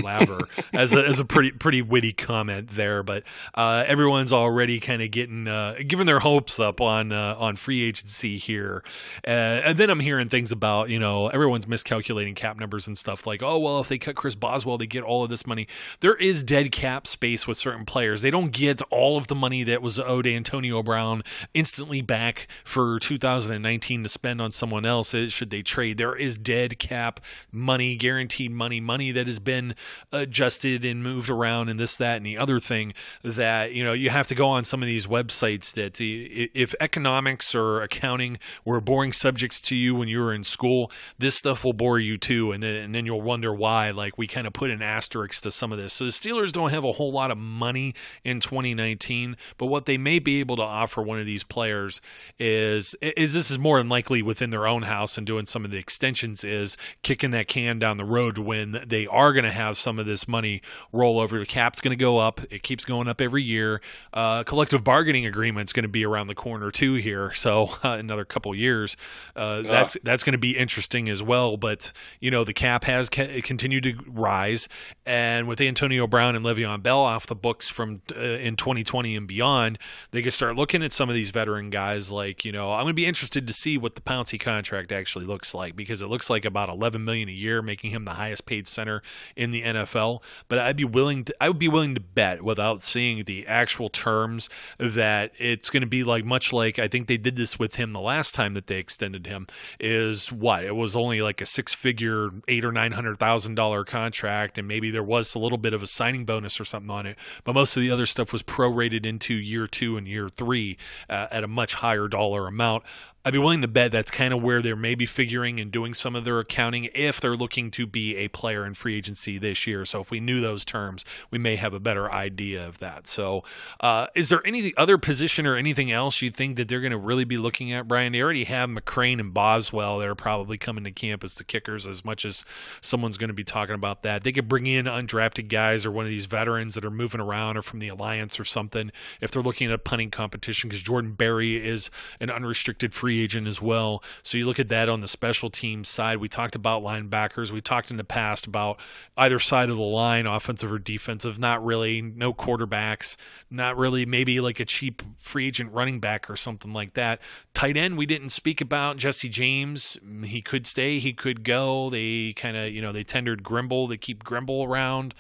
as a pretty witty comment there. But everyone's already kind of giving their hopes up on free agency here. And then I'm hearing things about, everyone's miscalculating cap numbers and stuff like, oh, well, if they cut Chris Boswell, they get all of this money. There is dead cap space with certain players. They don't get all of the money that was owed Antonio Brown instantly back for 2019 to spend on someone else should they trade. There is dead cap money, guaranteed money that has been adjusted and moved around and this, that, and the other thing that, you have to go on some of these websites that if economics or accounting were boring subjects to you when you were in school, this stuff will bore you too, and then you'll wonder why. Like, we kind of put an asterisk to some of this. So the Steelers don't have a whole lot of money in 2019, but what they may be able to offer one of these players is this is more than likely within their own house and doing some of the extensions, is kicking that can down the road when they are going to have some of this money roll over. The cap's going to go up. It keeps going up every year. Collective bargaining agreement's going to be around the corner too here, so another couple years. That's going to be interesting as well. But the cap has continued to rise, and with Antonio Brown and Le'Veon Bell off the books from in 2020 and beyond, they can start looking at some of these veteran guys. Like, I'm going to be interested to see what the Pouncey contract actually looks like, because it looks like about $11 million a year, making him the highest paid center in the NFL. But I would be willing to bet, without seeing the actual terms, that it's going to be much like I think they did this with him the last time that they extended him. It was only like a six-figure $800,000 or $900,000 contract, and maybe there was a little bit of a signing bonus or something on it, but most of the other stuff was prorated into year 2 and year 3 at a much higher dollar amount. I'd be willing to bet that's kind of where they're maybe figuring and doing some of their accounting if they're looking to be a player in free agency this year. So if we knew those terms, we may have a better idea of that. So is there any other position or anything else you think that they're going to really be looking at, Brian? They already have McCrane and Boswell that are probably coming to camp as the kickers, as much as someone's going to be talking about that. They could bring in undrafted guys or one of these veterans that are moving around or from the Alliance or something if they're looking at a punting competition, because Jordan Berry is an unrestricted free agent as well. So you look at that on the special teams side. We talked about linebackers. We talked in the past about either side of the line, offensive or defensive. Not really. No quarterbacks. Not really. Maybe like a cheap free agent running back or something like that. Tight end, we didn't speak about. Jesse James, he could stay. He could go. They kind of, they tendered Grimble. They keep Grimble around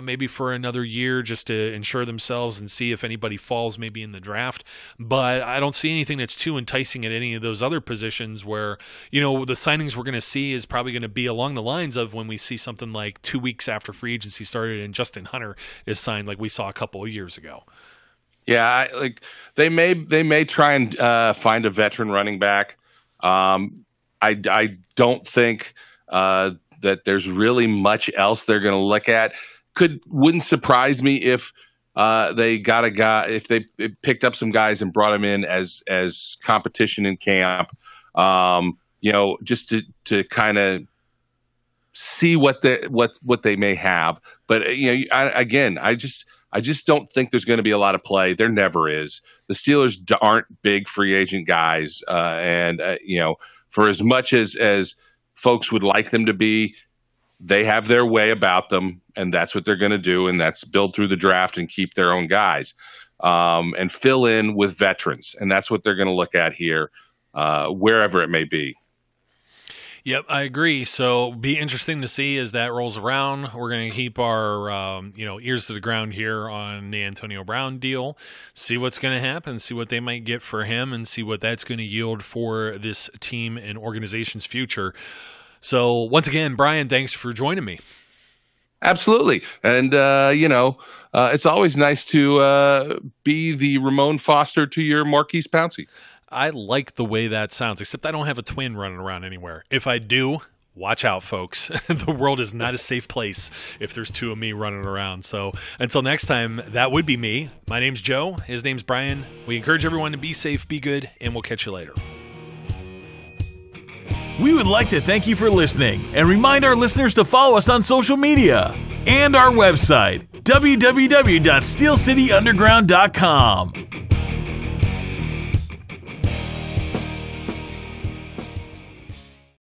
maybe for another year just to ensure themselves and see if anybody falls maybe in the draft. But I don't see anything that's too enticing at any of those other positions where, the signings we're going to see is probably going to be along the lines of when we see something like 2 weeks after free agency started and Justin Hunter is signed, like we saw a couple of years ago. Yeah, they may try and find a veteran running back. I don't think that there's really much else they're going to look at. Wouldn't surprise me if they got a guy, if they picked up some guys and brought them in as competition in camp, just to kind of see what they may have. But I just don't think there's going to be a lot of play. There never is. The Steelers aren't big free agent guys, and for as much as folks would like them to be, they have their way about them, and that's what they're going to do, and that's build through the draft and keep their own guys and fill in with veterans, and that's what they're going to look at here, wherever it may be. Yep, I agree. So be interesting to see as that rolls around. We're going to keep our ears to the ground here on the Antonio Brown deal, see what's going to happen, see what they might get for him, and see what that's going to yield for this team and organization's future. So once again, Brian, thanks for joining me. Absolutely. And, it's always nice to be the Ramon Foster to your Marquise Pouncey. I like the way that sounds, except I don't have a twin running around anywhere. If I do, watch out, folks. The world is not a safe place if there's two of me running around. So until next time, that would be me. My name's Joe. His name's Brian. We encourage everyone to be safe, be good, and we'll catch you later. We would like to thank you for listening and remind our listeners to follow us on social media and our website, www.steelcityunderground.com.